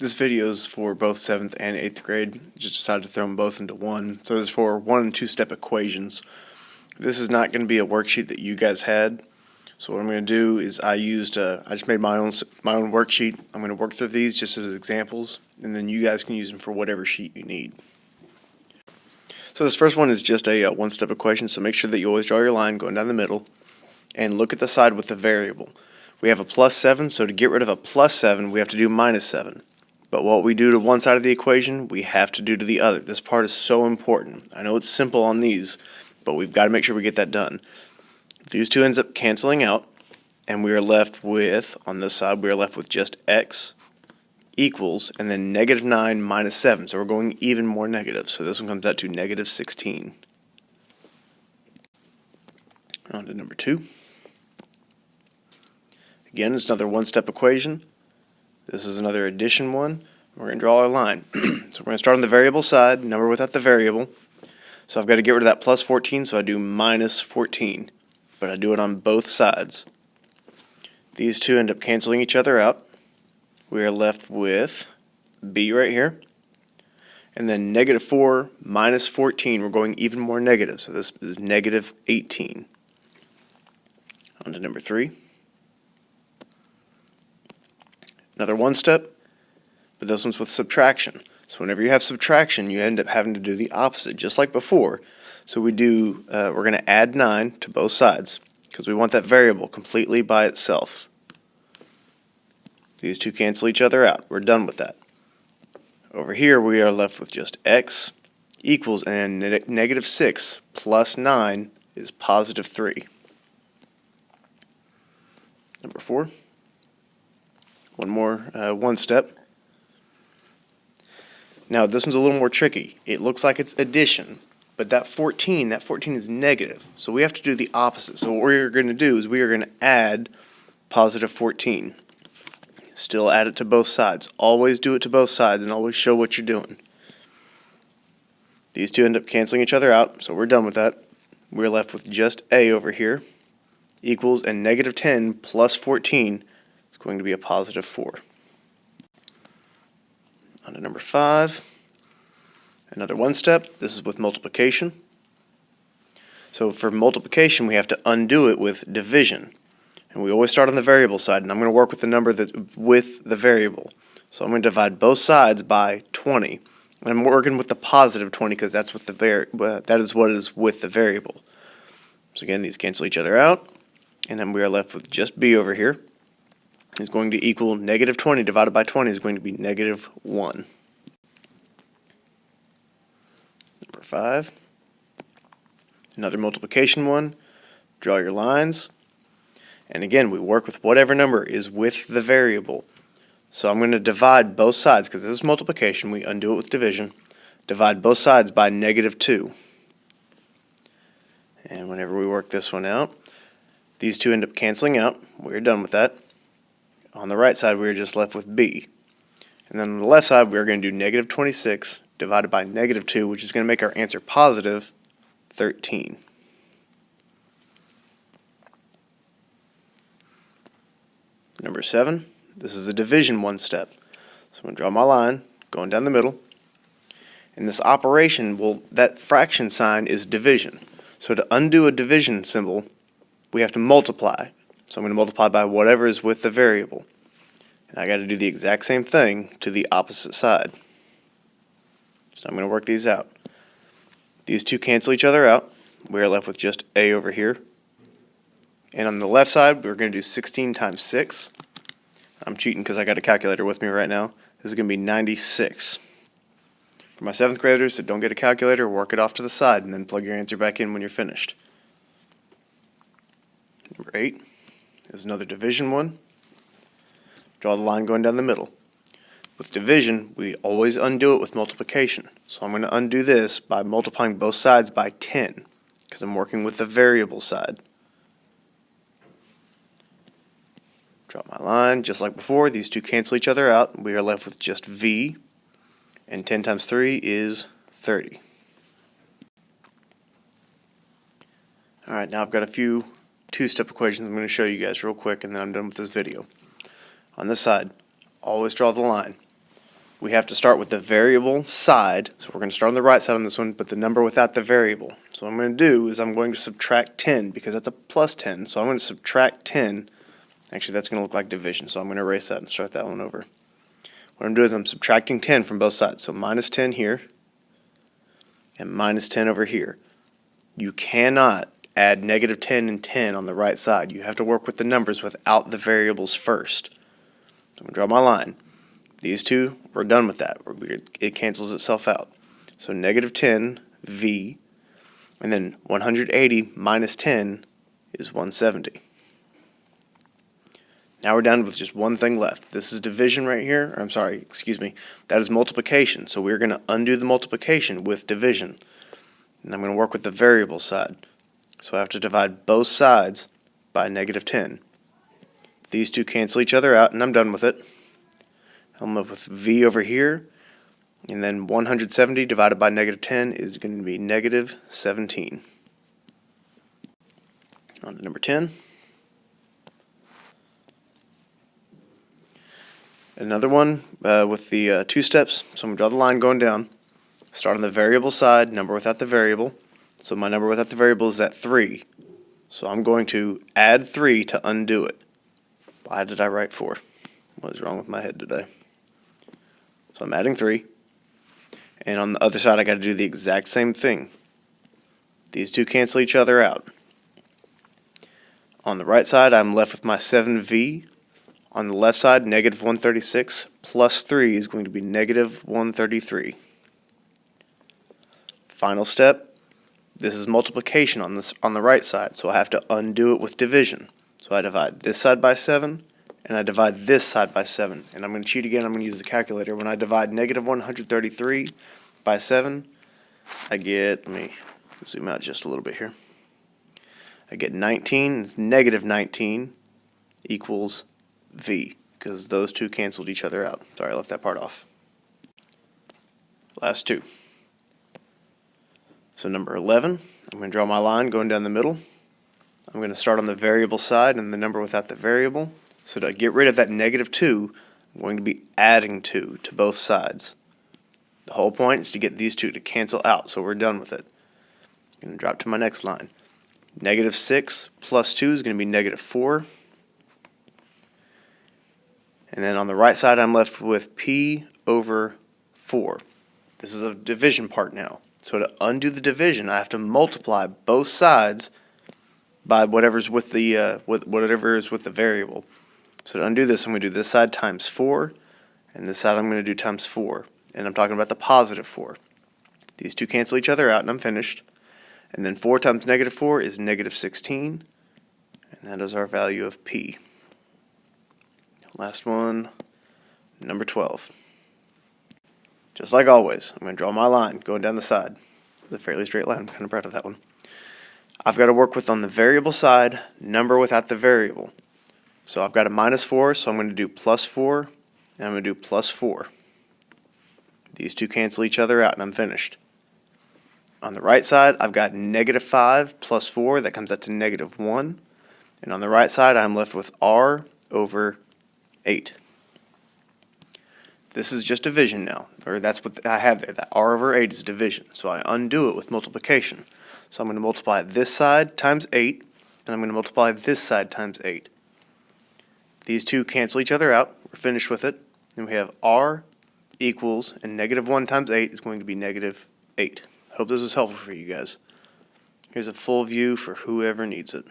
This video is for both 7th and 8th grade. Just decided to throw them both into one. So this is for 1 and 2 step equations. This is not going to be a worksheet that you guys had. So what I'm going to do is I just made my own worksheet. I'm going to work through these just as examples, and then you guys can use them for whatever sheet you need. So this first one is just a one-step equation, so make sure that you always draw your line going down the middle and look at the side with the variable. We have a plus 7, so to get rid of a plus 7, we have to do minus 7. But what we do to one side of the equation, we have to do to the other. This part is so important. I know it's simple on these, but we've got to make sure we get that done. These two ends up canceling out, and we are left with, on this side, we are left with just x equals, and then negative 9 minus 7. So we're going even more negative. So this one comes out to negative 16. On to number 2. Again, it's another one-step equation. This is another addition one. We're going to draw our line. So we're going to start on the variable side, number without the variable. So I've got to get rid of that plus 14, so I do minus 14. But I do it on both sides. These two end up canceling each other out. We are left with b right here. And then negative 4 minus 14, we're going even more negative. So this is negative 18. On to number 3. Another one step, but this one's with subtraction. So whenever you have subtraction, you end up having to do the opposite, just like before. So we're going to add 9 to both sides, because we want that variable completely by itself. These two cancel each other out. We're done with that. Over here, we are left with just x equals, and negative 6 plus 9 is positive 3. Number 4. One more one step. Now this one's a little more tricky. It looks like it's addition, but that 14 is negative. So we have to do the opposite. So what we're going to do is we are going to add positive 14. Still add it to both sides. Always do it to both sides and always show what you're doing. These two end up canceling each other out, so we're done with that. We're left with just a over here equals, and negative 10 plus 14 is going to be a positive 4. On to number 5. Another one step. This is with multiplication. So for multiplication, we have to undo it with division. And we always start on the variable side, and I'm going to work with the number that's with the variable. So I'm going to divide both sides by 20. And I'm working with the positive 20 because that's what that is what is with the variable. So again, these cancel each other out, and then we are left with just b over here. Is going to equal negative 20 divided by 20 is going to be negative 1. Number 5. Another multiplication one. Draw your lines. And again, we work with whatever number is with the variable. So I'm going to divide both sides, because this is multiplication. We undo it with division. Divide both sides by negative 2. And whenever we work this one out, these two end up canceling out. We're done with that. On the right side, we're just left with b. And then on the left side, we're going to do negative 26 divided by negative 2, which is going to make our answer positive 13. Number 7, this is a division one step. So I'm going to draw my line going down the middle. And this operation, that fraction sign is division. So to undo a division symbol, we have to multiply. So I'm going to multiply by whatever is with the variable. And I got to do the exact same thing to the opposite side. So I'm going to work these out. These two cancel each other out. We are left with just a over here. And on the left side, we're going to do 16 times 6. I'm cheating because I got a calculator with me right now. This is going to be 96. For my 7th graders that don't get a calculator, work it off to the side and then plug your answer back in when you're finished. Number 8 is another division one. Draw the line going down the middle. With division, we always undo it with multiplication. So I'm going to undo this by multiplying both sides by 10, because I'm working with the variable side. Draw my line just like before. These two cancel each other out. We are left with just v, and 10 times 3 is 30. Alright, now I've got a few two-step equations I'm going to show you guys real quick, and then I'm done with this video. On this side, always draw the line. we have to start with the variable side. So we're going to start on the right side on this one, but the number without the variable. So what I'm going to do is I'm going to subtract 10 because that's a plus 10. So I'm going to subtract 10. Actually, that's going to look like division, so I'm going to erase that and start that one over. What I'm doing is I'm subtracting 10 from both sides. So minus 10 here and minus 10 over here. You cannot add negative 10 and 10 on the right side. You have to work with the numbers without the variables first. So I'm going to draw my line. These two, we're done with that. It cancels itself out. So negative 10 V, and then 180 minus 10 is 170. Now we're down with just one thing left. This is division right here. I'm sorry, excuse me. That is multiplication. So we're going to undo the multiplication with division. And I'm going to work with the variable side. So I have to divide both sides by negative 10. These two cancel each other out, and I'm done with it. I'm left with V over here, and then 170 divided by negative 10 is going to be negative 17. On to number 10. Another one with the two steps. So I'm going to draw the line going down. Start on the variable side, number without the variable. So my number without the variable is at 3. So I'm going to add 3 to undo it. Why did I write 4? What is wrong with my head today? So I'm adding 3. And on the other side, I got to do the exact same thing. These two cancel each other out. On the right side, I'm left with my 7V. On the left side, negative 136 plus 3 is going to be negative 133. Final step. This is multiplication on the right side, so I have to undo it with division. So I divide this side by 7, and I divide this side by 7. And I'm going to cheat again. I'm going to use the calculator. When I divide negative 133 by 7, I get, let me zoom out just a little bit here. I get 19, it's negative 19 equals V, because those two canceled each other out. Sorry, I left that part off. Last two. So number 11, I'm going to draw my line going down the middle. I'm going to start on the variable side and the number without the variable. So to get rid of that negative 2, I'm going to be adding 2 to both sides. The whole point is to get these two to cancel out, so we're done with it. I'm going to drop to my next line. Negative 6 plus 2 is going to be negative 4. And then on the right side, I'm left with P over 4. This is a division part now. So to undo the division, I have to multiply both sides by whatever's with the whatever is with the variable. So to undo this, I'm going to do this side times 4, and this side I'm going to do times 4. And I'm talking about the positive 4. These two cancel each other out, and I'm finished. And then 4 times negative 4 is negative 16, and that is our value of P. Last one, number 12. Just like always, I'm going to draw my line going down the side. It's a fairly straight line. I'm kind of proud of that one. I've got to work with, on the variable side, number without the variable. So I've got a minus 4, so I'm going to do plus 4, and I'm going to do plus 4. These two cancel each other out, and I'm finished. On the right side, I've got negative 5 plus 4. That comes out to negative 1. And on the right side, I'm left with R over 8. This is just division now, or that's what I have there. That R over 8 is division, so I undo it with multiplication. So I'm going to multiply this side times 8, and I'm going to multiply this side times 8. These two cancel each other out. We're finished with it. And we have R equals, and negative 1 times 8 is going to be negative 8. Hope this was helpful for you guys. Here's a full view for whoever needs it.